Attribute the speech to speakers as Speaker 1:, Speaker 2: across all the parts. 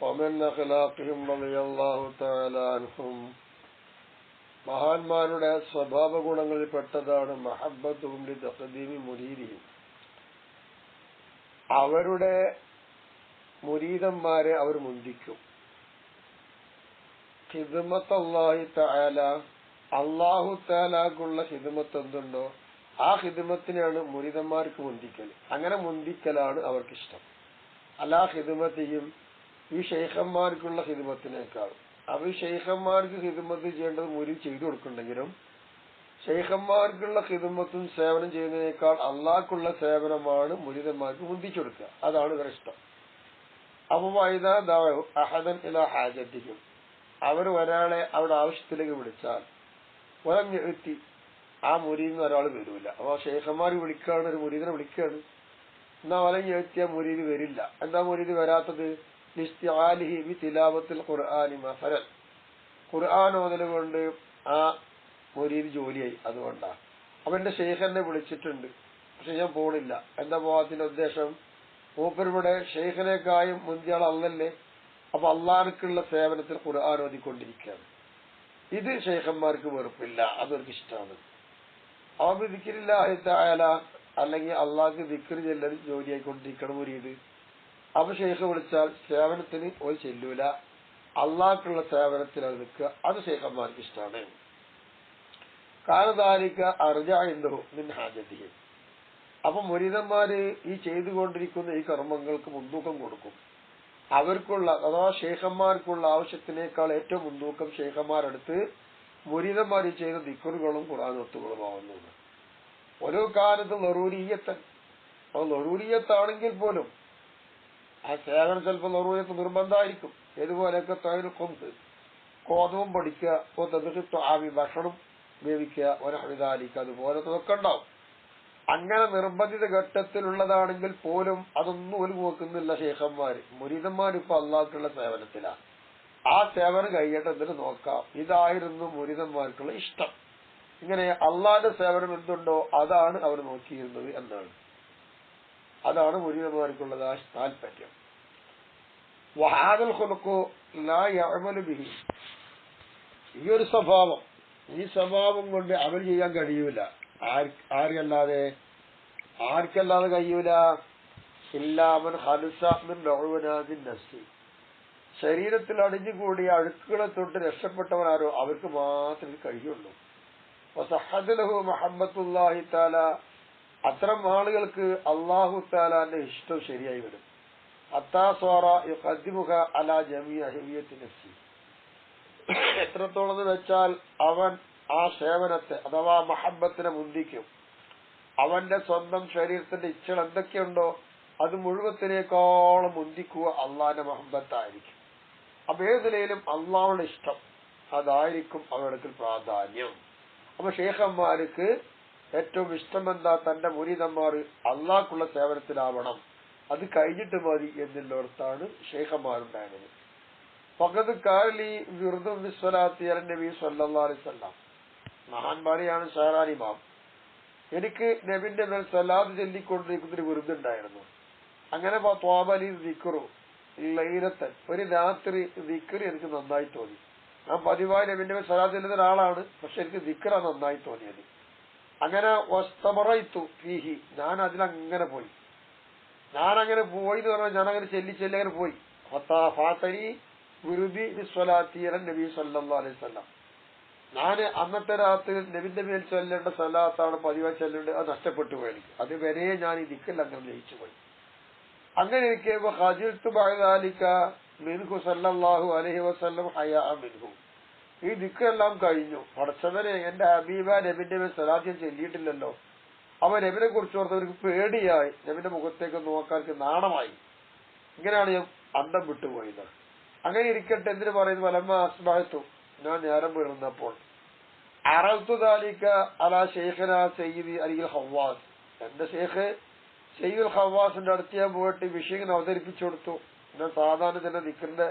Speaker 1: ومن أخلاقهم رضي الله تعالى عنهم മഹാന്മാരുടെ സ്വഭാവ ഗുണങ്ങളിൽ പെട്ടതാണ് മഹബ്ബത്തുഹും ലിതഖ്ദീമി മുരീദിഹിം. അവരുടെ മുരീദന്മാരെ അവർ മുന്തിക്കും. ഖിദ്മത്തുല്ലാഹി തആല, അല്ലാഹു തആലാക്കുള്ള ഖിദ്മത്ത് എന്തുണ്ടോ ആ ഖിദ്മത്തിനാണ് മുരീദന്മാർക്ക് മുന്തിക്കൽ. അങ്ങനെ മുന്തിക്കലാണ് അവർക്കിഷ്ടം. അലാ ഖിദ്മത്തിഹിം, ഈ ശൈഖന്മാർക്കുള്ള ഖിദ്മത്തിനേക്കാൾ. അപ്പൊ ഈ ശൈഖന്മാർക്ക് ഖിദ്മത്ത് ചെയ്യേണ്ടത് മുരീദ് ചെയ്തു കൊടുക്കുന്നുണ്ടെങ്കിലും ശൈഖന്മാർക്കുള്ള ഖിദ്മത്തും സേവനം ചെയ്യുന്നതിനേക്കാൾ അള്ളാഹ്ക്കുള്ള സേവനമാണ് മുരീദന്മാർക്ക് മുന്തിച്ചു കൊടുക്കുക. അതാണ് ഇവരുടെ ഇഷ്ടം. അപ്പൊ വൈദാ ദഅു അഹദൻ ഇലാ ഹാജത്തിഹിം, അവർ ഒരാളെ അവിടെ ആവശ്യത്തിലേക്ക് വിളിച്ചാൽ വലം യഅതി, ആ മുരീദിന് ഒരാൾ വരൂല. അപ്പൊ ശൈഖന്മാർ വിളിക്കുകയാണ്, ഒരു മുരീദിനെ വിളിക്കുകയാണ്. എന്നാ വലം യഅതി, ആ മുരീദ് വരില്ല. എന്താ മുരീദ് വരാത്തത്? ലിസ്തിആലിഹി ബിതിലാവത്തിൽ ഖുർആനി മസലൻ, ഖുർആൻ ഓതൽ കൊണ്ട് ആ മുരീദ് ജോലിയായി. അതുകൊണ്ടാ അവന്റെ ഷെയ്ഖെന്നെ വിളിച്ചിട്ടുണ്ട്, പക്ഷെ ഞാൻ പോണില്ല. എന്താ പോകാത്തിന്റെ ഉദ്ദേശം? മൂപ്പരിവിടെ ഷെയ്ഖിനേക്കായും മുന്തിയാൾ അല്ലല്ലേ. അപ്പൊ അള്ളാഹ്ക്കുള്ള സേവനത്തിൽ ഖുർആൻ ഓതിക്കൊണ്ടിരിക്കുകയാണ്. ഇത് ഷെയ്ഖന്മാർക്ക് വെറുപ്പില്ല, അതവർക്ക് ഇഷ്ടമാണ്. അവ ദിക്രില്ലാഹി തആല, അല്ലെങ്കിൽ അള്ളാഹ്ക്ക് ദിക്ർ ചെല്ലൽ ജോലിയായിക്കൊണ്ടിരിക്കണം മുരീദ്. അപ്പൊ ഷെയ്ഖ് വിളിച്ചാൽ സേവനത്തിന് ഒരു ചെല്ലൂല, അള്ളാഹ്ക്കുള്ള സേവനത്തിൽ അത് നിൽക്കുക. അത് ഷെയ്ഖന്മാർക്ക് ഇഷ്ടമാണ്. കാനദാലിക അർജഅ ഇൻദഹു മിൻ ഹാജതിഹി. അപ്പൊ മുരീദന്മാര് ഈ ചെയ്തുകൊണ്ടിരിക്കുന്ന ഈ കർമ്മങ്ങൾക്ക് മുൻതൂക്കം കൊടുക്കും. അവർക്കുള്ള അഥവാ ഷെയ്ഖന്മാർക്കുള്ള ആവശ്യത്തിനേക്കാൾ ഏറ്റവും മുൻതൂക്കം ഷെയ്ഖന്മാരെടുത്ത് മുരീദന്മാർ ചെയ്ത ദിക്റുകളും ഖുർആൻ ഒത്തുകളുമാവുന്നത്. ഓരോ കാലത്ത് ലറൂരിയത്തൻ, അത് ലറൂരിയത്താണെങ്കിൽ പോലും ആ സേവനം ചിലപ്പോൾ ലറൂരിയത്ത് നിർബന്ധമായിരിക്കും. ഏതുപോലെയൊക്കെ തൊഴിൽ കൊമ്പ് കോതവും പഠിക്കുക, ഭക്ഷണം വേവിക്കുക, ഒരഹ്വിദാലിക്ക് അതുപോലത്തതൊക്കെ ഉണ്ടാവും. അങ്ങനെ നിർബന്ധിത ഘട്ടത്തിലുള്ളതാണെങ്കിൽ പോലും അതൊന്നും ഒരു നോക്കുന്നില്ല ഷെയ്ഖന്മാര്. മുരീദന്മാരിപ്പോ അള്ളാഹ്ക്കുള്ള സേവനത്തിലാണ്. ആ സേവനം കഴിയട്ടെ, എന്നിട്ട് നോക്കാം. ഇതായിരുന്നു മുരീദന്മാർക്കുള്ള ഇഷ്ടം. ഇങ്ങനെ അള്ളാഹുന്റെ സേവനം എന്തുണ്ടോ അതാണ് അവർ നോക്കിയിരുന്നത് എന്നാണ്. അതാണ് മുരീദന്മാർക്കുള്ളത് ആ താല്പര്യം. വഹാദൽ ഖുൽഖു ലാ യഅമലു ബിഹി, ഈ ഒരു സ്വഭാവം, ഈ സ്വഭാവം കൊണ്ട് അമൽ ചെയ്യാൻ കഴിയൂല. ആർക്കല്ലാതെ കഴിയൂല? ഇല്ലാമൻ ഖലസ മിൻ റഉനാദിൻ നഫ്സി, ശരീരത്തിൽ അടിഞ്ഞുകൂടിയ അഴുക്കുകളെ തൊട്ട് രക്ഷപ്പെട്ടവനാരോ അവർക്ക് മാത്രമേ കഴിയുള്ളൂ. വസഹദ ലഹു മുഹബ്ബത്തുല്ലാഹി തആല, അത്തരം ആളുകൾക്ക് അല്ലാഹു തആലാന്റെ ഇഷ്ടം ശരിയായി വരും. ഹത്താ സ്വറ യുഖദ്ദിമുക അലാ ജമീഇ അഹ്വിയത്തി നഫ്സി, എത്രത്തോളം വെച്ചാൽ അവൻ ആ സേവനത്തെ അഥവാ മഹബ്ബത്തിനെ മുന്തിക്കും. അവന്റെ സ്വന്തം ശരീരത്തിന്റെ ഇച്ഛകൾ എന്തൊക്കെയുണ്ടോ അത് മുഴുവത്തിനേക്കാളും മുന്തിക്കുക അള്ളാന്റെ മഹബ്ബത്തായിരിക്കും. അപ്പൊ ഏത് നിലയിലും അള്ളാഹുടെ ഇഷ്ടം അതായിരിക്കും അവരുടെ പ്രാധാന്യം. അപ്പൊ ഷെയ്ഖന്മാർക്ക് ഏറ്റവും ഇഷ്ടം എന്താ? തന്റെ മുരീദന്മാർ അള്ളാഹ്ക്കുള്ള സേവനത്തിലാവണം, അത് കഴിഞ്ഞിട്ട് മതി എന്നുള്ളിടത്താണ് ഷെയ്ഖന്മാരുണ്ടായത്. ഫഖദ് കാലി വിർദും ബിസ്സലാത്തി അല നബി സല്ലല്ലാഹു അലൈഹി വസല്ലം, മഹാന്മാരെയാണ് ഷഹറാനി ഇമാം. എനിക്ക് നബിന്റെ മേൽ സലാത്ത് ചൊല്ലിക്കൊണ്ടിരിക്കുന്നൊരു വിറുദുണ്ടായിരുന്നു. അങ്ങനെ ത്വാബലി ദിക്റു ലൈലത്തൻ, ഒരു രാത്രി ദിക്ർ എനിക്ക് നന്നായി തോന്നി. ഞാൻ പതിവായി നബിന്റെ മേൽ സലാത്ത് ചൊല്ലുന്ന ഒരാളാണ്, പക്ഷെ എനിക്ക് ദിക്റാ നന്നായി തോന്നിയത്. അങ്ങനെ വസ്തമറൈതു ഫീഹി, ഞാൻ അതിലങ്ങനെ പോയി. ഞാനങ്ങനെ പോയി എന്ന് പറഞ്ഞാൽ ഞാനങ്ങനെ ചെല്ലി അങ്ങനെ പോയി. ഫാതനി വിറുദി ബിസ്സലാത്തി അല നബി സല്ലല്ലാഹു അലൈഹി വസല്ലം, ഞാൻ അന്നത്തെ രാത്രി നബിന്റെ മേൽ ചൊല്ലേണ്ട സലാത്താണ് പതിവായി ചൊല്ലേണ്ടത്, അത് നഷ്ടപ്പെട്ടു പോയി എനിക്ക്. അതുവരെ ഞാൻ ഈ ദിക്കിൽ അങ്ങനെ ലയിച്ചു പോയി. അങ്ങനെ ഇരിക്കുമ്പോ ഖജിൽതു ബഅദാലിക മിൻഹു സല്ലല്ലാഹു അലൈഹി വസല്ലം ഹയാ മിൻഹു, ഈ ദിക്കെല്ലാം കഴിഞ്ഞു. പടച്ചവനെ, എന്റെ ഹബീബ നബിന്റെ മേൽ സലാത്ത് ചൊല്ലിയിട്ടില്ലല്ലോ. അവൻ നബിനെ കുറിച്ച് ഓർത്തവർക്ക് പേടിയായി, നബിന്റെ മുഖത്തേക്ക് നോക്കാർക്ക് നാണമായി. ഇങ്ങനെയാണ് ഞാൻ അന്തം വിട്ടുപോയത്. അങ്ങനെ ഇരിക്കട്ടെ, എന്തിനു പറയുന്നു? വലമ്മ അസ്ബഹത്തു, ഞാൻ നേരം വീഴുന്നപ്പോൾ അറൽത്തു ദാലിക അലാ ഷെയ്ഖിനാ സയ്യിദി അലിൽ ഖവ്വാസ്, എന്റെ ഷെയ്ഖ് സയ്യിദുൽ ഖവ്വാസിന്റെ അടുത്ത് ഞാൻ പോയിട്ട് വിഷയം അവതരിപ്പിച്ചു കൊടുത്തു. ഞാൻ സാധാരണ തന്നെ ദിക്റിന്റെ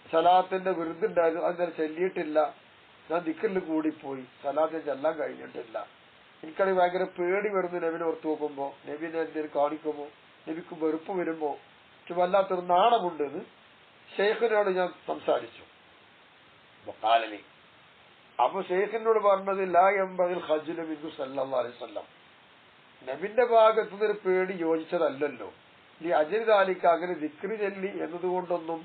Speaker 1: സലാത്തിന്റെ വിറുദുണ്ടായിരുന്നു, അത് ഞാൻ ചൊല്ലിയിട്ടില്ല. ഞാൻ ദിക്റിൽ കൂടിപ്പോയി, സലാത്ത് ചെല്ലാൻ കഴിഞ്ഞിട്ടില്ല. എനിക്കാണെങ്കിൽ ഭയങ്കര പേടി വരുന്നു നബിനെ ഓർത്ത് നോക്കുമ്പോ. നബിനെ എന്തെങ്കിലും കാണിക്കുമ്പോ, നബിക്ക് വെറുപ്പ് വരുമ്പോ വല്ലാത്തൊരു നാണമുണ്ടെന്ന് ഷെയ്ഖിനോട് ഞാൻ സംസാരിച്ചു. കാലനി അപ്പൊ ഷെയ്ഖിനോട് പറഞ്ഞത് ലാ യംബഗിൽ ഖജ്ലു മിൻഹു സല്ലല്ലാഹു അലൈഹി വസല്ലം, നബിന്റെ ഭാഗത്തു നിന്നൊരു പേടി യോജിച്ചതല്ലല്ലോ. ഈ അജിതാലിക്ക് അങ്ങനെ ദിക്റ് ചൊല്ലി എന്നതുകൊണ്ടൊന്നും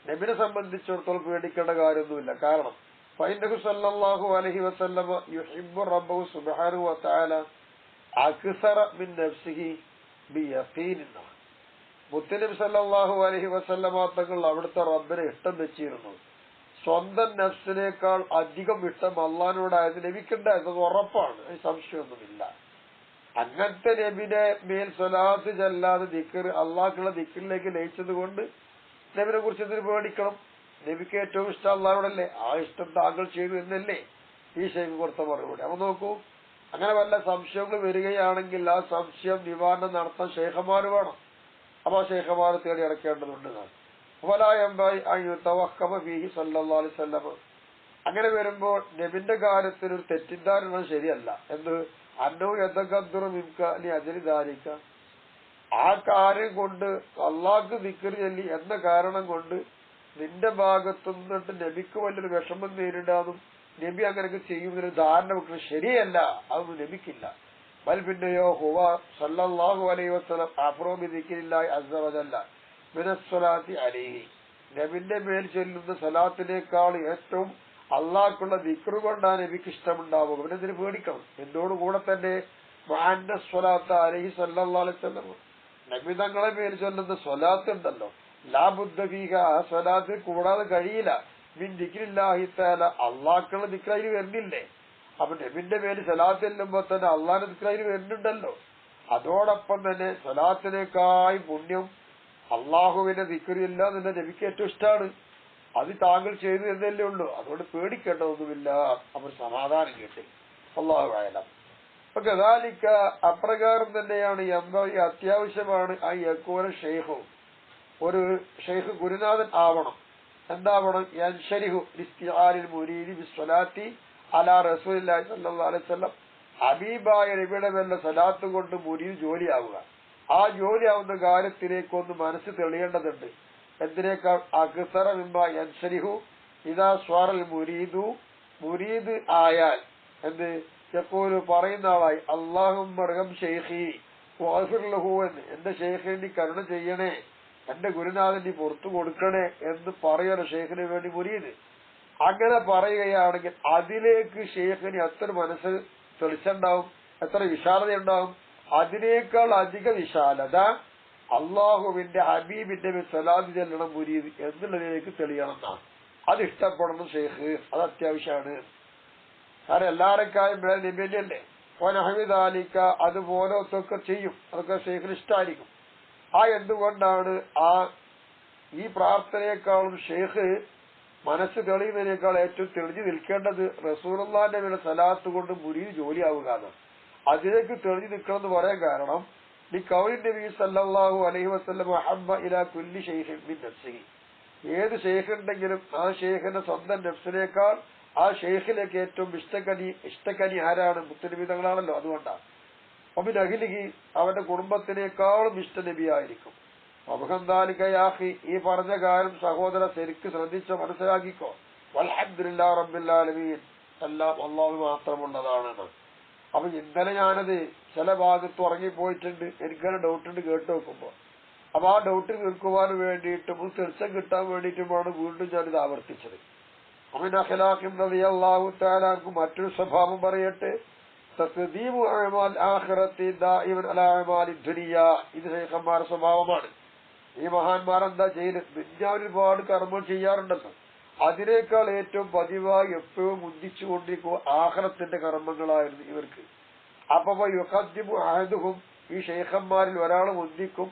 Speaker 1: നബിനെ സംബന്ധിച്ചിടത്തോളം പേടിക്കേണ്ട കാര്യമൊന്നുമില്ല. കാരണം ഫൈനഹു സല്ലല്ലാഹു അലൈഹി വസല്ലമ യുഹിബ്ബു റബ്ബഹു സുബ്ഹാനഹു വ തആല അക്സറ മിൻ നഫ്സിഹി ബിയഖീനിൻ. മുത്തനബി സല്ലല്ലാഹു അലൈഹി വസല്ലമ തങ്ങൾ അവിടുത്തെ റബ്ബിനെ ഇഷ്ടം വെച്ചിരുന്നു. സ്വന്തം നഫ്സിനേക്കാൾ അധികം ഇഷ്ടം അള്ളാഹിനോടായത് നബിക്കുണ്ടായത് ഉറപ്പാണ്, സംശയമൊന്നുമില്ല. അങ്ങനത്തെ നബിനെ മേൽ സ്വലാത്ത് ചെല്ലാതെ ദിക്ർ അള്ളാഹുള്ള ദിക്റിലേക്ക് ലയിച്ചത് കൊണ്ട് നബിനെ കുറിച്ച് എന്തിനു പേടിക്കണം? നബിക്ക് ഏറ്റവും ഇഷ്ടം അള്ളാഹോടല്ലേ, ആ ഇഷ്ടം താങ്കൾ ചെയ്തു എന്നല്ലേ ഈ ഷെയ്ഖ് കൊടുത്ത മറുപടി. അപ്പൊ നോക്കൂ, അങ്ങനെ വല്ല സംശയങ്ങൾ വരികയാണെങ്കിൽ ആ സംശയം നിവാരണം നടത്താൻ ഷെയ്ഖമാര് വേണം. അപ്പൊ ആ ഷെയ്ഖമാര് തേടി അടക്കേണ്ടതുണ്ട്. അങ്ങനെ വരുമ്പോൾ നബിന്റെ കാര്യത്തിൽ ഒരു തെറ്റിദ്ധാരണ ശരിയല്ല. എന്ത് അജരിധാരിക്ക ആ കാര്യം കൊണ്ട് അള്ളാഹ്ക്ക് ദിക്ർ ചൊല്ലി എന്ന കാരണം കൊണ്ട് നിന്റെ ഭാഗത്തു നിന്നിട്ട് നബിക്ക് വലിയൊരു വിഷമം നേരിടാനും നബി അങ്ങനെയൊക്കെ ചെയ്യുന്നതിന് ധാരണ വെക്കുന്നത് ശരിയല്ല. അതൊന്നും നബിക്കില്ല. ബൽ പിന്നെയോ ഹുവ സല്ലല്ലാഹു അലൈഹി വസല്ലം അഫ്റോ ബി ദിക്രില്ലാഹി അസ്സ വജല്ല മിനസ്സലാത്തി അലൈഹി, നബിന്റെ മേൽ ചൊല്ലുന്ന സലാത്തിനേക്കാൾ ഏറ്റവും അള്ളാഹ്ക്കുള്ള ദിക്റ് കൊണ്ടാണ് നബിക്ക് ഇഷ്ടമുണ്ടാവുക. പിന്നെ ഇതിന് പേടിക്കണം. എന്നോടുകൂടെ തന്നെ മഅന്ന സ്വലാത്ത് അലൈഹി സല്ലല്ലാഹു അലൈഹി വസല്ലം, നബി തങ്ങളെ മേൽ ചൊല്ലുന്ന സ്വലാത്ത് ഉണ്ടല്ലോ, ലാ ബുദ്ദ ഫീഹ, ആ സ്വലാത്ത് കൂടാതെ കഴിയില്ല. മിൻ ദിക്രില്ലാഹി തആല, അള്ളാഹ്ക്കുള്ള ദിക്ർ അതിൽ വരുന്നില്ലേ? അപ്പൊ നബിന്റെ മേൽ സ്വലാത്ത് ചെല്ലുമ്പോ തന്നെ അള്ളാഹിന്റെ ദിക്ർ അതിൽ വരുന്നുണ്ടല്ലോ. അതോടൊപ്പം തന്നെ സ്വലാത്തിനേക്കായി പുണ്യം അള്ളാഹുവിന്റെ ദിക്റില്ല എന്നെ നബിക്ക് ഏറ്റവും ഇഷ്ടമാണ്. അത് താങ്കൾ ചെയ്തു എന്നല്ലേ ഉള്ളൂ. അതുകൊണ്ട് പേടിക്കേണ്ടതൊന്നുമില്ല. അവർ സമാധാനം കേട്ടി. അള്ളാഹു അഅലം. അപ്പൊ ഗദാലിക്ക അപ്രകാരം തന്നെയാണ് അത്യാവശ്യമാണ് ആ യക്കൂന ഷെയ്ഖും, ഒരു ഷെയ്ഖ് ഗുരുനാഥൻ ആവണം. എന്താവണം? യൻശരിഹു ലിസ്തിആലിൽ മുരീദി ബിസ്സലാത്തി അലാ റസൂലില്ലാഹി സ്വല്ലല്ലാഹു അലൈഹി വസല്ലം, ഹബീബായ നബിയുടെ മേലുള്ള സലാത്ത് കൊണ്ട് മുരീദ് ജോലിയാവുക. ആ ജോലിയാവുന്ന കാര്യത്തിലേക്ക് ഒന്ന് മനസ്സ് തെളിയേണ്ടതുണ്ട്. എന്തിനേക്കാൾ അക്സറ മിമ്മാ യൻശരിഹു ഇദാ സ്വാറൽ മുരീദു, മുരീദ് ആയാൽ എന്ത് യഖൂലു പറയുന്ന ആളായി അല്ലാഹുമ്മ അർഹം ശൈഖി വഗ്ഫിർ ലഹു, എന്ന് എന്റെ ഷെയ്ഖിന് നീ കരുണ ചെയ്യണേ, എന്റെ ഗുരുനാഥൻ നീ പുറത്തു കൊടുക്കണേ എന്ന് പറയണം ഷെയ്ഖിന് വേണ്ടി മുരീദ്. അങ്ങനെ പറയുകയാണെങ്കിൽ അതിലേക്ക് ഷെയ്ഖിന് എത്ര മനസ്സ് തെളിച്ചുണ്ടാവും, എത്ര വിശാലത ഉണ്ടാവും. അതിനേക്കാൾ അധിക വിശാലത അള്ളാഹുവിന്റെ ഹബീബിന്റെ സലാത്ത് ചെല്ലണം മുരീദ് എന്നുള്ളതിലേക്ക് തെളിയണം എന്നാണ്. അത് ഇഷ്ടപ്പെടണം ഷെയ്ഖ്, അത് അത്യാവശ്യമാണ്. കാരണം എല്ലാരെക്കായും മേൽ നബിയല്ലേ. ഓനഹമിദാലിക്ക അതുപോലെ ഒക്കെ ചെയ്യും, അതൊക്കെ ഷെയ്ഖിന് ഇഷ്ടമായിരിക്കും. ആ എന്തുകൊണ്ടാണ് ഈ പ്രാർത്ഥനയെക്കാളും ഷെയ്ഖ് മനസ്സ് തെളിയുന്നതിനേക്കാൾ ഏറ്റവും തെളിഞ്ഞു നിൽക്കേണ്ടത് റസൂലുള്ളാഹിന്റെ മേലെ സലാത്ത് കൊണ്ട് മുരീദ് ജോലിയാവുക എന്നാണ്. അതിലേക്ക് തെളിഞ്ഞു നിൽക്കണം എന്ന് പറയാൻ കാരണം ഈ ഖൗലിൻ നബി സല്ലല്ലാഹു അലൈഹി വസല്ലം അഹബ്ബ ഇലാ കുല്ലി ശൈഖിൻ മിൻ നഫ്സിഹി, ഏത് ഷെയ്ഖ് ഉണ്ടെങ്കിലും ആ ഷെയ്ഖിന്റെ സ്വന്തം നഫ്സിനേക്കാൾ ആ ഷെയ്ഖിലേക്ക് ഏറ്റവും ഇഷ്ടക്കനി ആരാണ്? മുത്തനബി തങ്ങളാണല്ലോ. അതുകൊണ്ടാണ് അബിൻ അഖിലിഹി, അവന്റെ കുടുംബത്തിനേക്കാളും ഇഷ്ട നബിയായിരിക്കും. അബ്ഹന്ദാലിക്കയാഹി, ഈ പറഞ്ഞ കാര്യം സഹോദര ശരിക്ക് ശ്രദ്ധിച്ചോ, മനസ്സിലാക്കിക്കോ. വൽഹംദുലില്ലാഹി റബ്ബിൽ ആലമീൻ, എല്ലാം അല്ലാഹു മാത്രമുള്ളതാണെന്ന്. അപ്പൊ ഇന്നലെ ഞാനത് ചില ഭാഗത്ത് ഉറങ്ങിപ്പോയിട്ടുണ്ട്, എനിക്കങ്ങനെ ഡൗട്ടുണ്ട് കേട്ട് നോക്കുമ്പോ. അപ്പൊ ആ ഡൗട്ട് തീർക്കുവാൻ വേണ്ടിയിട്ടും തെളിച്ചം കിട്ടാൻ വേണ്ടിയിട്ടുമാണ് വീണ്ടും ഞാനിത് ആവർത്തിച്ചത്. അമിൻ അഖ്ലാഖിൻ റളിയല്ലാഹു തആല അൻഹു മറ്റൊരു സ്വഭാവം പറയട്ടെ, തഖ്ദീമു അഅമാൽ ആഖിറത്തി ദാഇമൻ അലാ അഅമാലി ദുനിയ. ഇത് ശൈഖന്മാരുടെ സ്വഭാവമാണ്. ഈ മഹാന്മാർ എന്താ ചെയ്യുന്നത്? ദുനിയാവിൽ ഒരുപാട് കർമ്മങ്ങൾ ചെയ്യാറുണ്ടല്ലോ, അതിനേക്കാൾ ഏറ്റവും പതിവായി എപ്പോഴും മുന്തിച്ചുകൊണ്ടിരിക്കുക ആഖിറത്തിന്റെ കർമ്മങ്ങളായിരുന്നു ഇവർക്ക്. അപ്പൊ യുഖദ്ദിമു അഹദുഹും, ഈ ശൈഖന്മാരിൽ ഒരാൾ മുന്തിക്കും,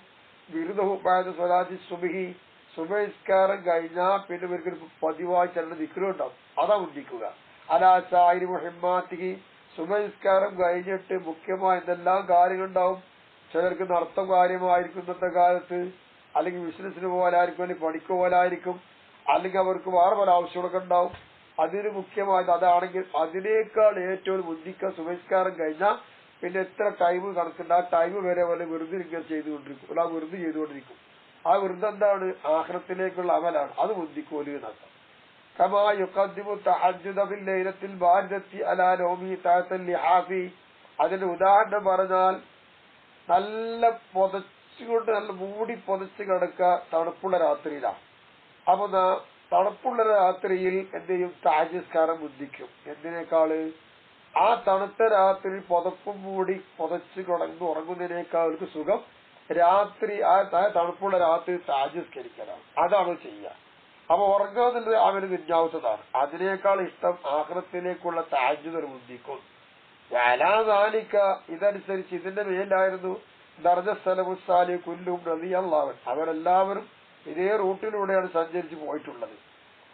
Speaker 1: ബിറുദഹു ബഅദ സ്വലാത്തി സുബ്ഹി, സുബഹിസ്കാരം കഴിഞ്ഞാൽ പിന്നെ ഇവർക്ക് പതിവായി ചില ദിക്റുണ്ടാവും, അതാ മുന്തിക്കുക. അലാ സായിരി മുഹിമ്മാത്തിഹി, സുബഹിസ്കാരം കഴിഞ്ഞിട്ട് മുഖ്യമായ എന്തെല്ലാം കാര്യങ്ങളുണ്ടാവും. ചിലർക്ക് നടത്തം കാര്യമായിരിക്കും ഇന്നത്തെ കാലത്ത്, അല്ലെങ്കിൽ ബിസിനസ്സിന് പോലായിരിക്കും, അല്ലെങ്കിൽ പണിക്ക് പോലായിരിക്കും, അല്ലെങ്കിൽ അവർക്ക് വേറെ പല ആവശ്യങ്ങളൊക്കെ ഉണ്ടാവും. അതിന് മുഖ്യമായത് അതാണെങ്കിൽ അതിനേക്കാൾ ഏറ്റവും മുന്തിക്ക സുബഹിസ്കാരം കഴിഞ്ഞാൽ പിന്നെ എത്ര ടൈം കണക്കുണ്ട്, ആ ടൈം വരെ പോലെ വെറുതെ ഇങ്ങനെ ചെയ്തുകൊണ്ടിരിക്കും, വെറുതെ ചെയ്തുകൊണ്ടിരിക്കും. ആ വിറുദ് എന്താണ്? ആഖിറത്തിലേക്കുള്ള അമലാണ്, അത് മുന്തിക്കോല് എന്നർത്ഥം. കമാ യുഖദ്ദിമു തഹജ്ജുദ ഫിൽ ലൈലത്തിൽ ബാരിദത്തി അലാ നൗമി തഅത്തൽ ലിഹാഫി. അതിന്റെ ഉദാഹരണം പറഞ്ഞാൽ നല്ല പൊതച്ചുകൊണ്ട് നല്ല മൂടി പൊതച്ച് കിടക്കുക തണുപ്പുള്ള രാത്രിയിലാണ്. അപ്പൊ തണുപ്പുള്ള രാത്രിയിൽ എന്ത് ചെയ്യും? തഹജ്ജുദ് മുന്തിക്കും. എന്തിനേക്കാള്? ആ തണുത്ത രാത്രി പുതപ്പും മൂടി പൊതച്ച് കിടന്ന് ഉറങ്ങുന്നതിനേക്കാൾ സുഖം രാത്രി ആ തണുപ്പുള്ള രാത്രി തഹജ്ജുദ് അതാണ് ചെയ്യുക. അപ്പൊ ഉറങ്ങാന്നുള്ളത് അവന് ദുന്യാവത്തതാണ്. അതിനേക്കാൾ ഇഷ്ടം ആഖിറത്തിലേക്കുള്ള തഹജ്ജുദ് മുന്തിക്കും. വലാദാലിക, ഇതനുസരിച്ച് ഇതിന്റെ മേലായിരുന്നു ദർജ സലഫുസ് സാലിഹ് കുല്ലുഹും റളിയല്ലാഹു അൻഹു, അവരെല്ലാവരും ഇതേ റൂട്ടിലൂടെയാണ് സഞ്ചരിച്ചു പോയിട്ടുള്ളത്.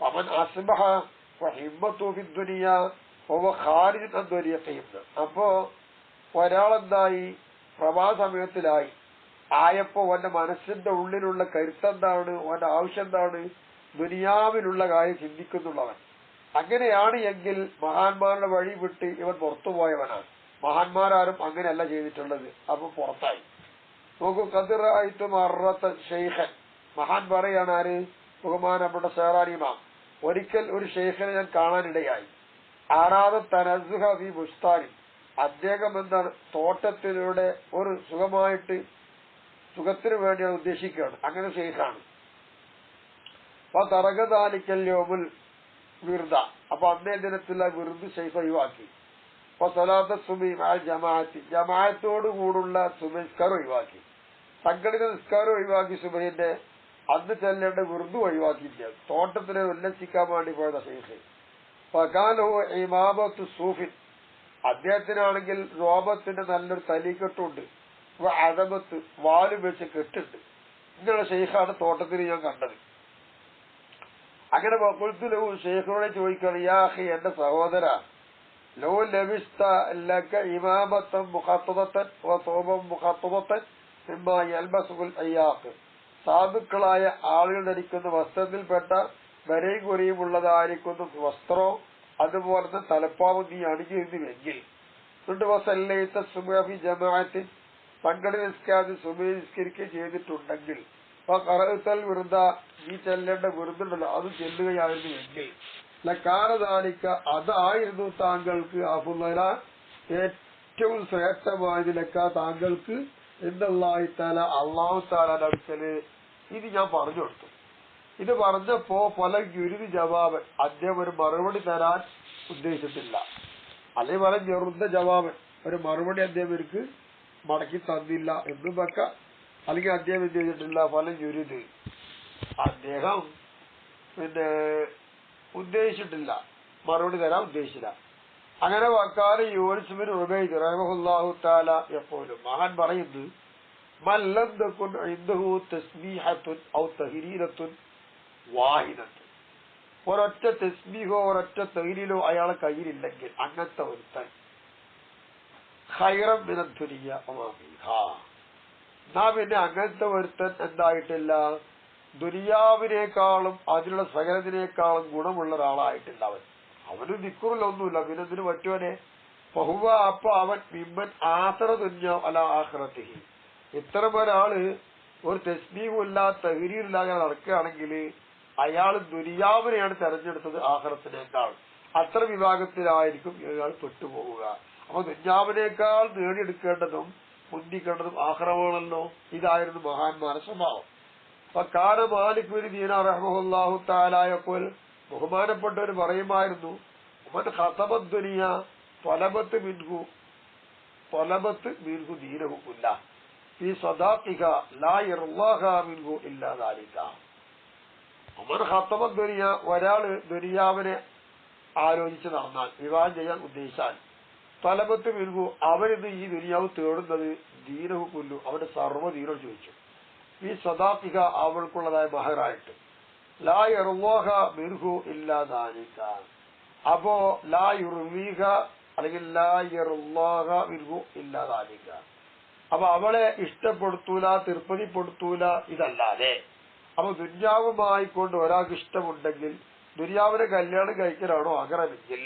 Speaker 1: അവൻ അസ്ബഹ വഹിമ്മതു ഫിദ്ദുനിയ വഹുവ ഖാരിജ് അൻ ദരിയഖിഹിം. അപ്പോ ഒരാളെന്തായി? പ്രഭാസമയത്തിലായി ആയപ്പോ ഓന്റെ മനസ്സിന്റെ ഉള്ളിലുള്ള കരുത്തെന്താണ്? ഓന്റെ ആവശ്യം എന്താണ്? ദുനിയാവിലുള്ള കാര്യം ചിന്തിക്കുന്നുള്ളവൻ. അങ്ങനെയാണ് എങ്കിൽ മഹാന്മാരുടെ വഴി വിട്ട് ഇവൻ പുറത്തുപോയവനാണ്. മഹാന്മാരാരും അങ്ങനെയല്ല ചെയ്തിട്ടുള്ളത്. അപ്പൊ പുറത്തായി. നോക്കൂ, ഖദിറായിത്തും അറത്ത ഷെയ്ഖൻ, മഹാൻ പറയാണ് ആര്? ബഹുമാനപ്പെട്ട സഹറാനി ഇമാം. ഒരിക്കൽ ഒരു ഷെയ്ഖിനെ ഞാൻ കാണാനിടയായി. ആറാദ തനസ്സുഹ ഫി ബുസ്താനി, അദ്ദേഹം എന്താണ്? തോട്ടത്തിലൂടെ ഒരു സുഖത്തിന് വേണ്ടിയാണ് ഉദ്ദേശിക്കുകയാണ്. അങ്ങനെ ഷെയ്ഖാണ്. അപ്പൊ തറകതാലിക്കല്യോമുൽ വിർദ, അപ്പൊ അന്നേ ദിനത്തിലുള്ള വിർദ് ഷെയ്ഖ് ഒഴിവാക്കി. അപ്പൊ സലാത്ത സുബി ആ ജമാഅത്തോടു കൂടുള്ള സുബഹിസ്കാരം ഒഴിവാക്കി. സംഘടിത നിസ്കാരം ഒഴിവാക്കി. സുബഹിന്റെ അന്ന് ചെല്ലേണ്ട വിർദ് ഒഴിവാക്കിയില്ല. തോട്ടത്തിനെ ഉല്ലസിക്കാൻ വേണ്ടി പോയത ഷെയ്ഖ്. ഫകാലഹു ഇമാമത്തു സൂഫിൻ, അദ്ദേഹത്തിനാണെങ്കിൽ റോബത്തിന്റെ നല്ലൊരു തലീക്കെട്ടുണ്ട്. അദമത്ത്, വാലും വെച്ച് കെട്ടുണ്ട്. ഇങ്ങനെയുള്ള ഷെയ്ഖാണ് തോട്ടത്തിൽ ഞാൻ കണ്ടത്. അങ്ങനെ വഖുൽതുലഹു, ഷെയ്ഖിനോട് ചോദിക്കുകയാണ്, യാ അഖി, എന്റെ സഹോദര, ലോ ലബിസ്ത ലക ഇമാമത്തൻ മുഖത്തദത്തൻ വ തൗബൻ മുഖത്തദത്തൻ മിമ്മാ യൽബസുൽ അയ്യാഖ്, സാധുക്കളായ ആളുകൾ ധരിക്കുന്ന വസ്ത്രത്തിൽപ്പെട്ട വരയും കുറിയും ഉള്ളതായിരിക്കുന്ന വസ്ത്രവും അതുപോലെ തന്നെ തലപ്പാവും നീ അണിഞ്ഞിരുന്നുവെങ്കിൽ, വസല്ലൈത സുബ്ഹ ഫി ജമാഅത്തിൻ, സംഘടിത നിസ്കാരത്തിൽ സുബ്ഹി നിസ്കരിക്കുകയും ചെയ്തിട്ടുണ്ടെങ്കിൽ, ഖറഅത്തൽ വിർദ, നീ ചെല്ലേണ്ട വിർദുണ്ടല്ലോ അത് ചെല്ലുകയായിരുന്നുവെങ്കിൽ, ലകാനദാലിക, അതായിരുന്നു താങ്കൾക്ക് അഫ്ളല, ഏറ്റവും ശ്രേഷ്ഠമായതിലക്ക താങ്കൾക്ക് ഇന്നല്ലാഹി തആല, അല്ലാഹു തആലയുടെ അടുക്കല്. ഇത് ഞാൻ പറഞ്ഞു കൊടുത്തു. ഇത് പറഞ്ഞപ്പോ പല ഗുരുതി ജവാബൻ, അദ്ദേഹം ഒരു മറുപടി തരാൻ ഉദ്ദേശിച്ചിട്ടില്ല. അല്ലെങ്കിൽ പല ചെറുത ജവാബൻ, ഒരു മറുപടി അദ്ദേഹം എനിക്ക് മടക്കി തന്നില്ല എന്നും വെക്കാം. അല്ലെങ്കിൽ അദ്ദേഹം എന്ത് ചെയ്തിട്ടില്ല, പല ഗുരുതി അദ്ദേഹം ഉദ്ദേശിച്ചിട്ടില്ല, മറുപടി തരാൻ ഉദ്ദേശിച്ചില്ല. അങ്ങനെ വക്കാല യൂനുസ് ബിൻ ഉബൈദ് റഹിമഹുല്ലാഹു തആല എപ്പോഴും മഹാൻ പറയുന്നു, മല്ലം തകുൻ ഇൻദഹു തസ്ബീഹത്തുൻ ഔ തഹ്ലീലത്തുൻ വാഹിദത്തുൻ, ഒരൊറ്റ തസ്ബീഹോ ഒരൊറ്റ തഹ്ലീലോ അയാളെ കയ്യിലില്ലെങ്കിൽ അങ്ങനത്തെ ഒരുത്തൻ ഖൈറൻ മിന ദുനിയ വമാ ഫീഹാ, നാ പിന്നെ അങ്ങനത്തെ ഒരുത്തൻ എന്തായിട്ടില്ല, ദുനിയാവിനേക്കാളും അതിലുള്ള സകലത്തിനേക്കാളും ഗുണമുള്ള ഒരാളായിട്ടില്ല. അവന് ദിക്റിലൊന്നുമില്ല, പിന്നെ എന്തിനു പറ്റുവനെ? ബഹുവ, അപ്പൊ അവൻ മിമ്മൻ ആസറ ദുനിയ അല ആഖിറതിഹി, ഇത്തരം ഒരാള് ഒരു തസ്ബീഹും ഇല്ല തഹ്ലീലില്ലാതെ നടക്കുകയാണെങ്കിൽ അയാൾ ദുനിയാവിനെയാണ് തെരഞ്ഞെടുത്തത് ആഖിറത്തിനേക്കാൾ. അത്ര വിഭാഗത്തിലായിരിക്കും ഇയാൾ പെട്ടുപോവുക. അപ്പൊ ദുനിയാവിനേക്കാൾ നേടിയെടുക്കേണ്ടതും മുന്തിക്കേണ്ടതും ആഖിറമാണല്ലോ. ഇതായിരുന്നു മഹാന്മാരുടെ സ്വഭാവം. കാന മാലിക് ബിൻ ദീനാർ റഹിമഹുല്ലാഹു തആല യഖൂൽ, ബഹുമാനപ്പെട്ടവർ പറയുമായിരുന്നു, മൻ ഖസബത് ദുനിയ ത്വലബത് മിൻഹു ദീനഹു കുല്ലഹു ഫീ സദാഖിക ലാ യർളാഹ മിൻഹു ഇല്ലാ ദാലിക. മൻ ഖസബത് ദുനിയ, ഒരാള് ദുനിയാവിനെ ആലോചിച്ച് നടന്നാൽ, വിവാഹം ചെയ്യാൻ ഉദ്ദേശിച്ചാൽ, ത്വലബത് മിൻഹു, അവരിന്ന് ഈ ദുനിയാവ് തേടുന്നത് ദീനഹു കുല്ലു, അവന്റെ സർവ്വ ദീനം ചോദിച്ചു, ഈ സദാഖിക, അവൾക്കുള്ളതായ മഹറായിട്ട്, ലാ യർളാഹ മിൻഹു ഇല്ലാ ദാലിക. അപ്പോ ലാ യുർവീഹ അല്ലെങ്കിൽ ലാ യർളാഹ മിൻഹു ഇല്ലാ ദാലിക, അപ്പൊ അവളെ ഇഷ്ടപ്പെടുത്തൂല, തൃപ്തിപ്പെടുത്തൂല, ഇതല്ലാതെ. അപ്പൊ ദുനിയാവുമായിക്കൊണ്ട് ഒരാൾക്ക് ഇഷ്ടമുണ്ടെങ്കിൽ, ദുനിയാവിനെ കല്യാണം കഴിക്കലാണോ ആഗ്രഹമെങ്കിൽ,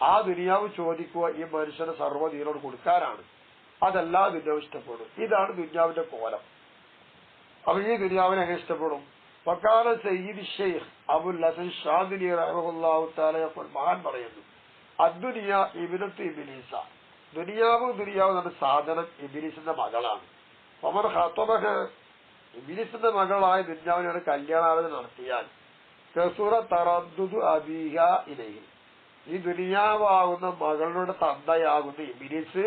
Speaker 1: ആ ദുനിയാവ് ചോദിക്കുക ഈ മനുഷ്യനെ സർവ്വദീനോട് കൊടുക്കാനാണ്. അതെല്ലാം ദുനിയാവ് ഇഷ്ടപ്പെടും. ഇതാണ് ദുനിയാവിന്റെ കോലം. അപ്പൊ ഈ ദുനിയാവിനെ എങ്ങനെ ഇഷ്ടപ്പെടും? വക്കാല സയ്യിദ് ഷെയ്ഖ് അബുൽ ഹസൻ ഷാദിലി റഹ്മത്തുള്ളാഹി തആല മഹാൻ പറയുന്നു, അദ്ദുനിയ ഇബ്നത്തു ഇബ്ലീസ, ദുനിയാവ് എന്ന സാധനം ഇബ്ലീസിന്റെ മകളാണ്. അമർ ഖത്തബഹ, ഇബ്ലീസിന്റെ മകളായ ദുനിയാവിനോട് കല്യാണാലോചന നടത്തിയാൽ കസൂറ തറദ്ദുദു അബീഹ ഇലൈഹി, ഈ ദുനിയാവാകുന്ന മകളുടെ തന്തയാകുന്ന ഇബ്ലീസ്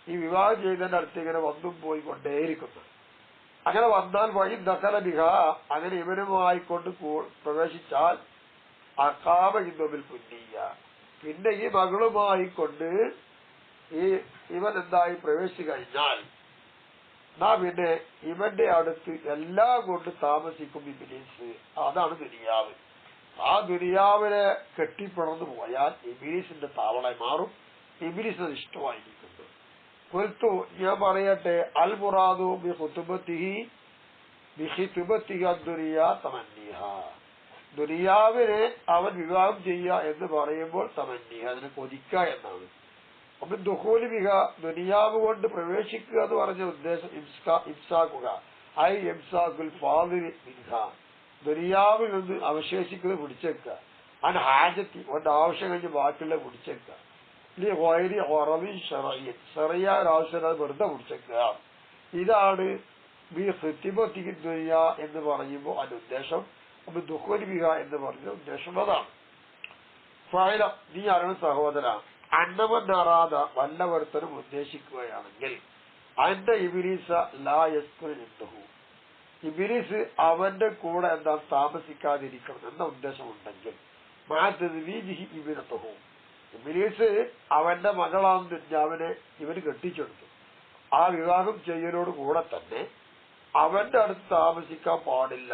Speaker 1: ഈ വിവാഹം ചെയ്തതിന്റെ അടുത്ത് ഇങ്ങനെ വന്നും പോയി കൊണ്ടേയിരിക്കുന്നു. അങ്ങനെ വന്നാൽ വഴി ദഖല ബിഹ, അങ്ങനെ ഇവനുമായിക്കൊണ്ട് പ്രവേശിച്ചാൽ അഖാമ ഇന്നബിൽ പുന്നിയ, പിന്നെ ഈ മകളുമായിക്കൊണ്ട് ഇവൻ എന്തായി പ്രവേശിച്ചു കഴിഞ്ഞാൽ പിന്നെ ഇവന്റെ അടുത്ത് എല്ലാം കൊണ്ട് താമസിക്കും ഇബ്ലീസ്. അതാണ് ദുനിയാവ്. ആ ദുനിയാവിനെ കെട്ടിപ്പിടർന്നു പോയാൽ ഇബ്ലീസിന്റെ താവള മാറും, ഇബ്ലീസിന് ഇഷ്ടമായിരിക്കുന്നു. കൊൽത്തു, ഞാൻ പറയട്ടെ, അൽ മുറാദു ബി ഖുതുബത്തിഹി ബി ഖിതുബത്തിഹി അദ്ദുനിയ തമന്നിഹ, ദുനിയാവിനെ അവൻ വിവാഹം ചെയ്യുക എന്ന് പറയുമ്പോൾ തമന്നിഹ, അതിനെ കൊതിക്കുക എന്നാണ്. അപ്പൊ ദുഖൂലി ബിഹ, ദുനിയാവ് കൊണ്ട് പ്രവേശിക്കുക എന്ന് പറഞ്ഞ ഉദ്ദേശം ഇംസാക്കുക, ഐ ഇംസാഖുൽ ഫാദിലി മിൻഹ, ദുനിയാവിൽ നിന്ന് അവശേഷിക്കുന്നത് പിടിച്ചേക്കുക, അൻ ഹാജത്തി, അവന്റെ ആവശ്യം കഴിഞ്ഞ് ബാക്കിയുള്ള പിടിച്ചേക്കുക, ഷറയ്യ ഒരാവശ്യം വെറുതെ പിടിച്ചേക്കുക. ഇതാണ് ബി ഖിതുബത്തിഹി ദുനിയ എന്ന് പറയുമ്പോൾ അതിന്റെ ഉദ്ദേശം. അപ്പൊ ദുഖൂലി ബിഹ എന്ന് പറഞ്ഞ ഉദ്ദേശം അതാണ്. ഫഅല, നീ അറിയുന്ന സഹോദര, അന്നമൻ അറാദ, വല്ലവർത്തനും ഉദ്ദേശിക്കുകയാണെങ്കിൽ അന്റെ ഇബ്ലീസ ലാ യസ്കുനു ഇൻദഹു, ഇബ്ലീസ് അവന്റെ കൂടെ എന്താ താമസിക്കാതിരിക്കണം എന്ന ഉദ്ദേശമുണ്ടെങ്കിൽ മാതദ്വീജിഹി ഇബ്നതഹു, ഇബ്ലീസ് അവന്റെ മകളാണ് ദുനിയാവിനെ ഇവന് കെട്ടിച്ചെടുത്തു. ആ വിവാഹം ചെയ്യലോട് കൂടെ തന്നെ അവന്റെ അടുത്ത് താമസിക്കാൻ പാടില്ല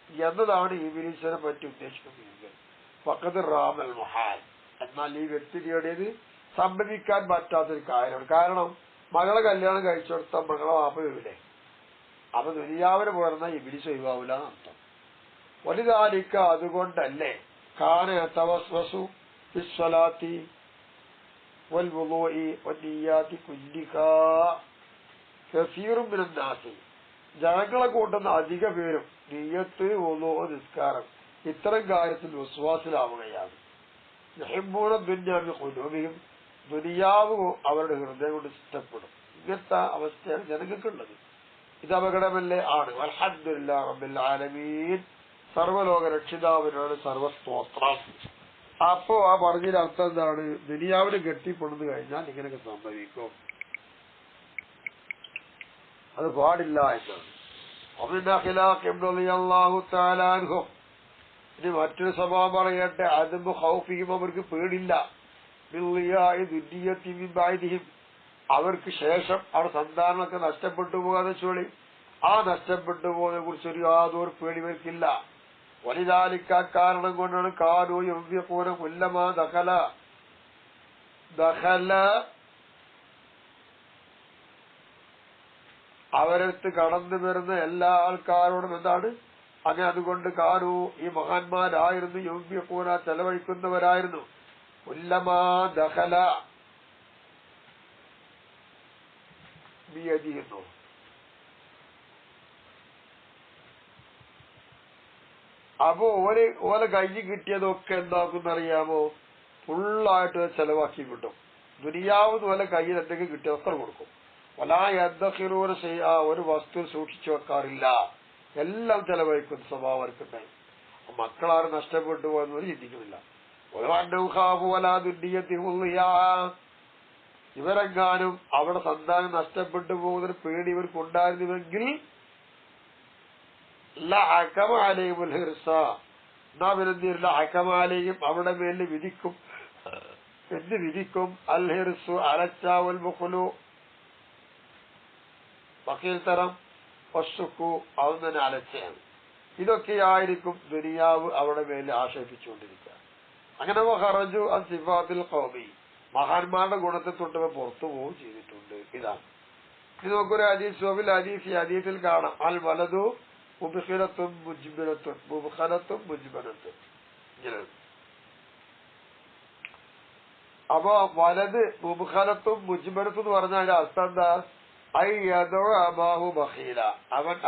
Speaker 1: എന്നതാണ് ഇബ്ലീസിനെ പറ്റി ഉദ്ദേശിക്കുന്നത്. ഫഖദ് റാമൽ മുഹാൽ, എന്നാൽ ഈ വ്യക്തിയുടേത് സംഭവിക്കാൻ പറ്റാത്തൊരു കാര്യമാണ്. കാരണം മകളെ കല്യാണം കഴിച്ചെടുത്ത മകളെ വാപ്പ വരില്ലേ, അപ്പൊ ദുനിയാവിന് പോരുന്ന ഇബ്ലീസ് ഒഴിവാവില്ല എന്നർത്ഥം. വലുതാലിക്ക, അതുകൊണ്ടല്ലേ കാന യതവസ്വസു ഫിസ്സലാത്തി വൽവുളൂഇ വന്നിയാതി കുല്ലിഹാ കസീറുൻ മിനന്നാസി, ജനങ്ങളെ കൂട്ടുന്ന അധിക പേരും നിയ്യത്ത്, വുളൂ, നിസ്കാരം ഇത്തരം കാര്യത്തിൽ വിശ്വാസിലാവുകയാണ്. യഹിബ്ബൂന ദുനിയ ബിഖുലൂബിഹിം, ദുനിയാവ് അവരുടെ ഹൃദയം കൊണ്ട് ഇഷ്ടപ്പെടും. ഇങ്ങനത്തെ അവസ്ഥയാണ് ജനങ്ങൾക്കുള്ളത്. ഇത് അപകടമല്ലേ? ആണ്. അൽഹംദുലില്ലാഹി റബ്ബിൽ ആലമീൻ, സർവ്വലോക രക്ഷിതാവിനാണ് സർവസ്തോത്രം. അപ്പോ ആ പറഞ്ഞതിന്റെ അർത്ഥം എന്താണ്? ദുനിയാവിന് കെട്ടിപ്പെടുന്നു കഴിഞ്ഞാൽ ഇങ്ങനെയൊക്കെ സംഭവിക്കും, അത് പാടില്ല എന്നാണ്. ഇനി മറ്റൊരു സ്വഭാവം പറയട്ടെ, അദബു ഖൗഫിഹിം, അവർക്ക് പേടില്ല, അവർക്ക് ശേഷം അവർ സന്താനമൊക്കെ നഷ്ടപ്പെട്ടു പോകാതെ ചൊല്ലി ആ നഷ്ടപ്പെട്ടു പോകുന്നതിനെ കുറിച്ചൊരു യാതൊരു പേടി ഇവർക്കില്ല. വലിതാലിക്ക, കാരണം കൊണ്ടാണ് കാനു യൗവ്യകൂന കുല്ലമാ ദഖല അവരടുത്ത് കടന്നു വരുന്ന എല്ലാ ആൾക്കാരോടും എന്താണ് അങ്ങനെ. അതുകൊണ്ട് കാനു, ഈ മഹാന്മാരായിരുന്നു, യൗവ്യകൂന ചെലവഴിക്കുന്നവരായിരുന്നു, കുല്ലമാ ദഖല ബിയദിഹിന്നു, അപ്പോ ഓലെ കയ്യിൽ കിട്ടിയതൊക്കെ എന്താക്കുന്നറിയാമോ? ഫുള്ളായിട്ട് ചെലവാക്കി കിട്ടും. ദുനിയാവ് പോലെ കയ്യിൽ എന്തെങ്കിലും കിട്ടിയതൊക്കെ കൊടുക്കും. വലാ യദ്ഖിറൂന ശൈഅ, ഒരു വസ്തു സൂക്ഷിച്ചു വെക്കാറില്ല, എല്ലാം ചെലവഴിക്കുന്ന സ്വഭാവം അവർക്കുണ്ടായി. മക്കളാരും നഷ്ടപ്പെട്ടു പോകുന്നവർ ചിന്തിക്കുന്നില്ല. ഇവരെങ്ങാനും അവിടെ സന്താനം നഷ്ടപ്പെട്ടു പോകുന്നതിന് പേടി ഇവർക്കുണ്ടായിരുന്നുവെങ്കിൽ അവിടെ മേലിൽ വിധിക്കും. എന്ത് വിധിക്കും? അൽ ഹിർസു, അലച്ചാവൽ ബുഖ്ലു, വക്കീൽ തരം, വസ്സുക്കു, അവൻ തന്നെ അലച്ചയാണ്. ഇതൊക്കെയായിരിക്കും ദുനിയാവ് അവിടെ മേലിൽ ആക്ഷേപിച്ചുകൊണ്ടിരിക്കുക. അങ്ങനെ വഖറജു അൻ സിഫാത്തിൽ ഖൗമി, മഹാന്മാരുടെ ഗുണത്തെ തൊട്ട് പുറത്തു പോവുകയും ചെയ്തിട്ടുണ്ട്. ഇതാണ് ഇത്. നമുക്കൊരു ഹദീസ്, ഈ ഹദീസിൽ കാണാം, അൽ വലതു മുബ്ഖിലത്തും മുജ്ബിലത്തും, മുബ്ഖലത്തും മുജ്ബലത്തും. അപ്പൊ വലത് മുബ്ഖലത്തും മുജ്ബലത്തും എന്ന് പറഞ്ഞാൽ അതിന്റെ അർത്ഥം എന്താ? അബാഹു ബഖീല,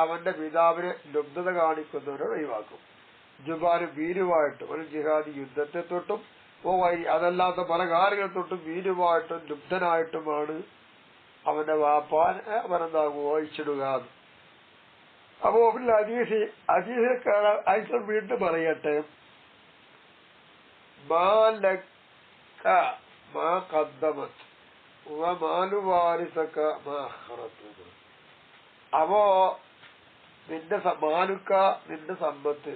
Speaker 1: അവന്റെ പിതാവിന് ലുബ്ധത കാണിക്കുന്നവരെ ഒഴിവാക്കും. ജുബാന് ഭീരുവായിട്ടും ഒരു ജിഹാദി യുദ്ധത്തെ തൊട്ടും അതല്ലാത്ത പല കാര്യങ്ങൾ തൊട്ടും ഭീരുവായിട്ടും ലുബ്ധനായിട്ടുമാണ് അവന്റെ വാപ്പാൻ അവനെന്താകും ഒഴിച്ചിടുക. അപ്പോ അജീസിനെ വീണ്ടും പറയട്ടെ, അപ്പോ നിന്റെ നിന്റെ സമ്പത്ത്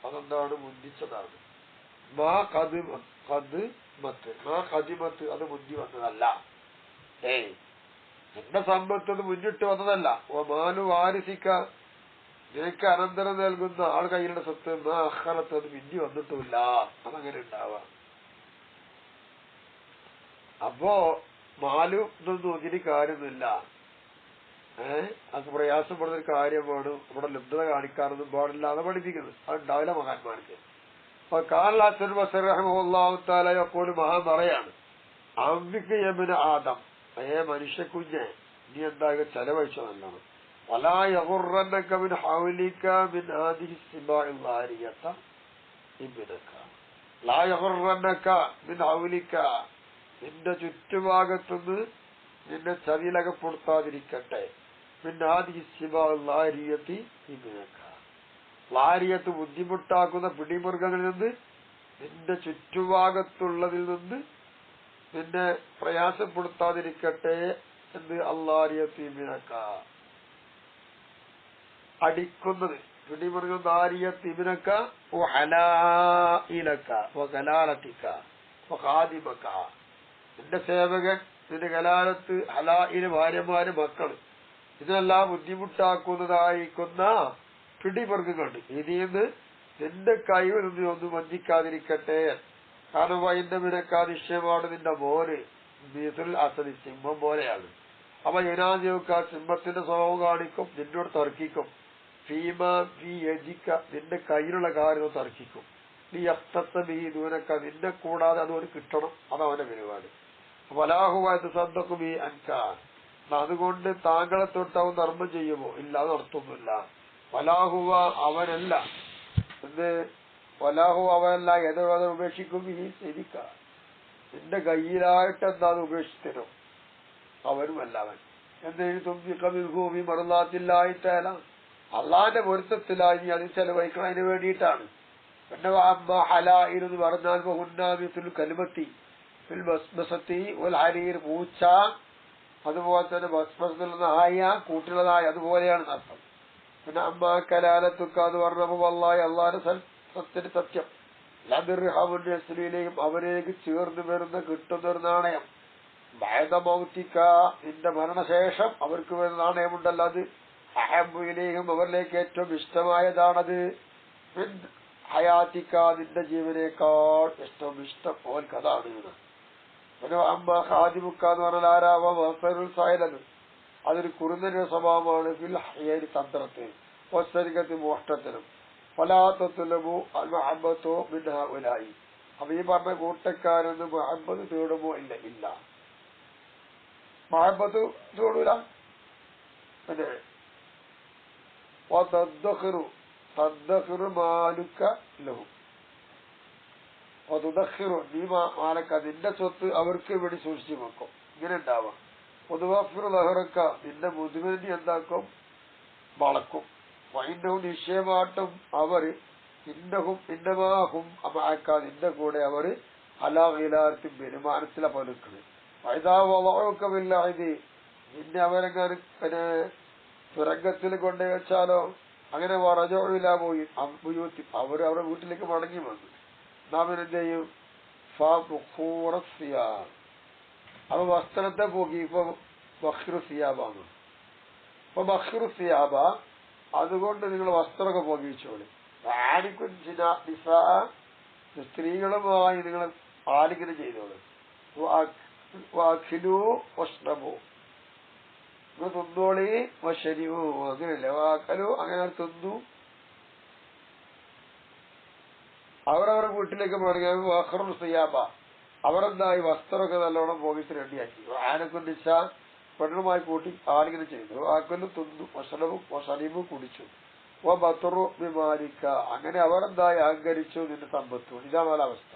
Speaker 1: അതെന്താണ് മുന്തിച്ചതാണ്. അത് മുന്തി വന്നതല്ല. നിന്റെ സമ്പത്ത് അത് മുന്നിട്ട് വന്നതല്ല. മാലു വാരിസിക്ക, നിനക്ക് അനന്തരം നൽകുന്ന ആൾ കയ്യിലുള്ള സ്വത്ത് അഹറത്ത് അത് പിന്നി വന്നിട്ടുമില്ല. അതങ്ങനെ ഉണ്ടാവാം. അപ്പോ മാലു ഇതൊന്നും നോക്കിയിട്ട് കാര്യമൊന്നുമില്ല. അത് പ്രയാസപ്പെടുന്നൊരു കാര്യമാണ്. നമ്മുടെ ലബ്ധത കാണിക്കാറൊന്നും പാടില്ലാതെ പഠിപ്പിക്കുന്നത്. അതുണ്ടാവില്ല മഹാന്മാർക്ക്. അപ്പൊ കാലാസുൽ ബസർ റഹിമഹുല്ലാഹു മഹാൻ പറയാണ്, അംബിക്ക് യമിന് ആദം, മനുഷ്യ കുഞ്ഞെ നീ എന്താ ചെലവഴിച്ചോ നല്ലോണം. വലാ യഗുറന്നക മിൻ ഹൗലിക മിൻ ഹാദിഹി സിബാഇൽ ളാരിയത ഇബ്നക. ലാ യഗുറന്നക മിൻ ഹൗലിക, നിന്റെ ചുറ്റുഭാഗത്തുനിന്ന് നിന്നെ ചതിയിലകപ്പെടുത്താതിരിക്കട്ടെ. മിൻ ഹാദിഹി സിബാഇൽ ളാരിയതി ഇബ്നക. ളാരിയത്ത് ബുദ്ധിമുട്ടാക്കുന്ന പിടിമൃഗങ്ങളിൽ നിന്ന്, നിന്റെ ചുറ്റുഭാഗത്തുള്ളതിൽ നിന്ന് നിന്നെ പ്രയാസപ്പെടുത്താതിരിക്കട്ടെ എന്ന് അല്ലാരിയത്തി ഇബ്നക. അടിക്കുന്നത് പിടിമൃഗം ദാരിയത്ത് ഇബ്നക വഹലായിലക വകലാലതിക വഖാദിമക. നിന്റെ സേവകൻ, നിന്റെ കലാലത്ത്, ഹലായില് ഭാര്യമാര്, മക്കള്, ഇതെല്ലാം ബുദ്ധിമുട്ടാക്കുന്നതായിരിക്കുന്ന പിടിമൃഗങ്ങളുണ്ട്. ഇതിൽ നിന്ന് നിന്റെ കൈവിൽ നിന്ന് ഒന്നും വഞ്ചിക്കാതിരിക്കട്ടെ. കാരണം അതിന്റെ മിനക്ക നിശ്ചയമാണ് നിന്റെ മോന് ബീസുൽ അസദി, സിംഹം പോലെയാണ്. അപ്പൊ യുനാദിയൊക്കെ സിംഹത്തിന്റെ സ്വഭാവം കാണിക്കും, നിന്നോട് തർക്കിക്കും. ഫീമ ഫീ യജിക്ക, നിന്റെ കയ്യിലുള്ള കാര്യം തർക്കിക്കും. നീ അസ്തബീ ദൂരക്ക, നിന്നെ കൂടാതെ അതോട് കിട്ടണം. അതവന്റെ പരിപാടി. വലാഹുവായത് സദ്ദഖു ബി അൻക, അതുകൊണ്ട് താങ്കളെ തൊട്ട് അവൻ ധർമ്മം ചെയ്യുമോ? ഇല്ല, അത് നടത്തുന്നില്ല. വലാഹുവ, അവനല്ല. വലാഹു, അവനല്ല. ഏതോ ഉപേക്ഷിക്കും ഈ ശരിക്ക, നിന്റെ കയ്യിലായിട്ട് എന്താ അത് ഉപേക്ഷിച്ചോ? അവനുമല്ല അവൻ. എന്തെങ്കിലും മറുനാത്തില്ലായിട്ടല്ല, അള്ളാന്റെ പൊരുത്തത്തിലായി നീ അത് ചെലവഴിക്കണം. അതിന് വേണ്ടിയിട്ടാണ്. പിന്നെ ഹലായിന്ന് പറഞ്ഞാൽ കലുമത്തി ഫിൽ ബസ്മസത്തി ഒരു ഹരീർ, പൂച്ച, അതുപോലെ തന്നെ ബസ്മസത്തിൽ ആയ കൂട്ടുള്ളതായ, അതുപോലെയാണ് അർത്ഥം. പിന്നെ അമ്മ കലാലത്തുക്ക എന്ന് പറഞ്ഞപ്പോ അള്ളാഹ്, അള്ളാന്റെ സത്യത്തിന് സത്യം, ലബിർഹമുസ്ലിയിലേക്കും അവരേക്ക് ചേർന്ന് വരുന്ന കിട്ടുന്ന ഒരു നാണയം. ഭയതമൗത്തിക്ക, നിന്റെ മരണശേഷം അവർക്ക് വരുന്ന നാണയമുണ്ടല്ലോ, അത് അഹബുയിലേക്കും അവരിലേക്ക് ഏറ്റവും ഇഷ്ടമായതാണത്. ഹയാത്തിക്ക, നിന്റെ ജീവനേക്കാൾ ഇഷ്ടം ഓൽക്കതാണ്. പിന്നെ അമ്മ ഖാദിമുക്ക എന്ന് പറഞ്ഞാൽ ആരാവാം സായലത്, അതൊരു കുറുന്നന്റെ സ്വഭാവമാണ്. ഫിൽ ഹയരി, തന്ത്രത്തിൽ, ഒസ്സരികത്തിൽ, മോഷ്ടത്തിനും. ഫലാത്തുലബു അൽ മഹബത്തോ മിൻഹ ഉലായി. അപ്പൊ ഈ പറഞ്ഞ കൂട്ടക്കാരെന്ന് മഹബത്ത് തേടുമോ? ഇല്ല, മഹബത്ത് തേടൂല. പിന്നെ മാലുക്ക ലഹു, നീ മാലക്ക, നിന്റെ സ്വത്ത് അവർക്ക് വേണ്ടി സൂക്ഷിച്ചു വെക്കും. ഇങ്ങനെ ഉണ്ടാവാം. പൊതുവാഫിർ ലഹറക്ക, നിന്റെ മുതുവിനെ എന്താക്കും? വളക്കും. വൈന്നവും നിശ്ചയമായിട്ടും അവർ ഇന്നമാഹും അമാക്ക, നിന്റെ കൂടെ അവർ അലാഹിലാർത്തും ബഹുമാനത്തിലെ പലുക്കള്. വൈതാവൊക്കമില്ല, ഇത് നിന്നെ അവരെങ്ങനെ പിന്നെ തുരങ്കത്തിൽ കൊണ്ടു വെച്ചാലോ, അങ്ങനെ വറജോയില്ല പോയി അവർ അവരുടെ വീട്ടിലേക്ക് മടങ്ങി വന്നു. നാം എന്ത് ചെയ്യും? അപ്പൊ വസ്ത്രത്തെ പോക്കി ഇപ്പൊ ബഖ്റു സിയാബാണ്. അപ്പൊ ബഖ്റു സിയാബ, അതുകൊണ്ട് നിങ്ങൾ വസ്ത്രമൊക്കെ പോകിച്ചോളി. സ്ത്രീകളുമായി നിങ്ങൾ ആലിംഗനം ചെയ്തോളൂ. നിങ്ങൾ തിന്നോളി, വശരിവോ, അങ്ങനെയല്ലേ വാക്കലോ, അങ്ങനെ തിന്നു. അവരവരുടെ വീട്ടിലേക്ക് മടങ്ങിയാൽ സിയാബ, അവരെന്തായി വസ്ത്രമൊക്കെ നല്ലോണം പോകീസ് റെഡിയാക്കി. ആനക്കൊണ്ടിച്ച പെണ്ണുമായി കൂട്ടി ആളിങ്ങനെ ചെയ്തു. ആക്കൊല്ലു തിന്നു, വസലീബും കുടിച്ചു. ബത്തുറു ബിമാലിക്ക, അങ്ങനെ അവരെന്തായി അഹങ്കരിച്ചു നിന്റെ സമ്പത്തു. ഇതാണ് പോലെ അവസ്ഥ.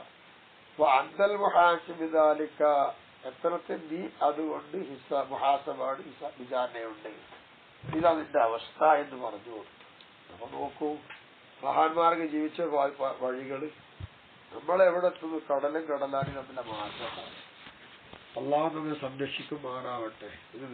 Speaker 1: അന്തൽ മുഹാസിബിദാലിക്ക, എത്രത്തിൽ നീ അതുകൊണ്ട് മുഹാസബാണ് വിചാരണയുണ്ട്. ഇതാ നിന്റെ അവസ്ഥ എന്ന് പറഞ്ഞു. അപ്പൊ നോക്കൂ, മഹാന്മാർക്ക് ജീവിച്ച വഴികള് നമ്മളെവിടെ എത്തുന്നു? കടലും കടലാനും തമ്മിലെ മാറ്റം. അള്ളാഹു നമ്മെ സംരക്ഷിക്കുമാറാവട്ടെ. ഇത്